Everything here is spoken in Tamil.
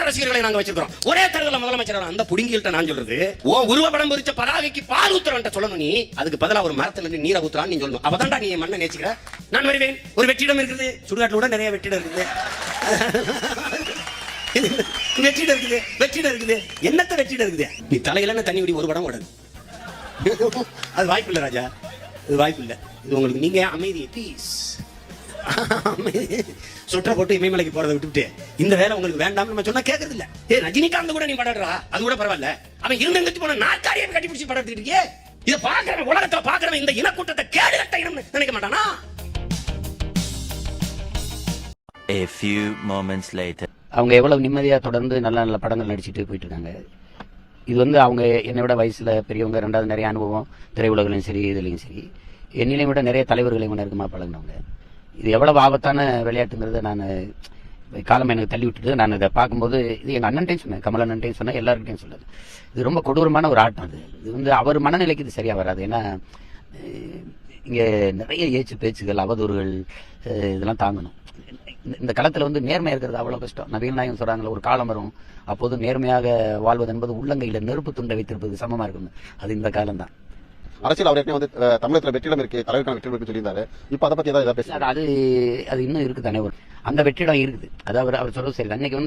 ரசிகர்களை நாங்க வச்சிருக்கோம். ஒரே தேர்தல முதலமைச்சர் அந்த புடிங்கிட்ட நான் சொல்றது, ஓ உருவப்படம் பொறிச்ச பதாகைக்கு பால் ஊத்துறவன்ட்ட சொல்லணும். நீ அதுக்கு பதிலா ஒரு மரத்துல இருந்து நீரை ஊத்துறான்னு நீ சொல்லணும். அப்பதான்டா நீ மண்ணை நேசிக்கிற. நான் வருவேன். ஒரு வெற்றிடம் இருக்குது, சுடுகாட்டுல கூட நிறைய வெற்றிடம் இருக்குது. வெற்றிடம் இருக்குது. என்னத்த வெற்றிடம் இருக்குது? நீ தலையில தண்ணி விடி ஒரு படம் ஓடாது. அது வாய்ப்பு இல்லை ராஜா, இது வாய்ப்பு இல்லை. இது உங்களுக்கு நீங்க அமைதி பீஸ் சுற்ற போட்டு இமயமலைக்கு போறதை விட்டுட்டு இந்த வேலை உங்களுக்கு வேண்டாம் நம்ம சொன்னா கேட்கறது இல்ல. ரஜினிகாந்த் கூட நீ படறா, அது கூட பரவாயில்ல. அவன் இருந்தெங்கச்சு போன நாற்காலியை கட்டி பிடிச்சி படம் எடுத்துட்டு இருக்கே. இதை பாக்குறவன், உலகத்துல பாக்குறவன் இந்த இனக்கூட்டத்தை கேடு கட்ட இனம் நினைக்க மாட்டானா? A few moments later. அவங்க எவ்வளவு நிம்மதியா தொடர்ந்து நல்ல நல்ல படங்கள் நடிச்சுட்டு போயிட்டு இருக்காங்க. இது அவங்க என்னை விட வயசுல பெரியவங்க, ரெண்டாவது நிறைய அனுபவம் திரையுலகிலையும் சரி இதுலையும் சரி, என்னையும் விட நிறைய தலைவர்களையும் நெருக்கமாக பழகினவங்க. இது எவ்வளவு ஆபத்தான விளையாட்டுங்கிறத நான் காலம் எனக்கு தள்ளி விட்டுட்டு நான் இதை பார்க்கும்போது, இது எங்கள் அண்ணன்ட்டையும் சொன்னேன், கமல் அண்ணன்ட்டையும் சொன்னேன், எல்லாருக்கிட்டையும் சொன்னது. இது ரொம்ப கொடூரமான ஒரு ஆட்டம். இது அவர் மனநிலைக்கு இது சரியா வராது. ஏன்னா இங்கே நிறைய ஏச்சு பேச்சுகள், அவதூறுகள் இதெல்லாம் தாங்கணும். இந்த களத்துல நேர்மையா இருக்கிறது அவ்வளவு கஷ்டம். நவீன நாயகம் சொல்றாங்களே, ஒரு காலம் வரும் அப்போது நேர்மையாக வாழ்வது என்பது உள்ளங்கையில நெருப்பு துண்டை வைத்திருப்பது சமமா இருக்கும். அது இந்த காலம் தான். அரசியல் அவர் தமிழகத்துல வெற்றிடம் இருக்கு, தலைவருக்கான வெற்றிடம் இருக்கு சொல்லியிருந்தாரு. இப்ப அதை பத்தி ஏதாவது பேச அது இன்னும் இருக்கு தானே, அந்த வெற்றிடம் இருக்குது. அதாவது அவர் சொல்றது சரி. அன்னைக்கு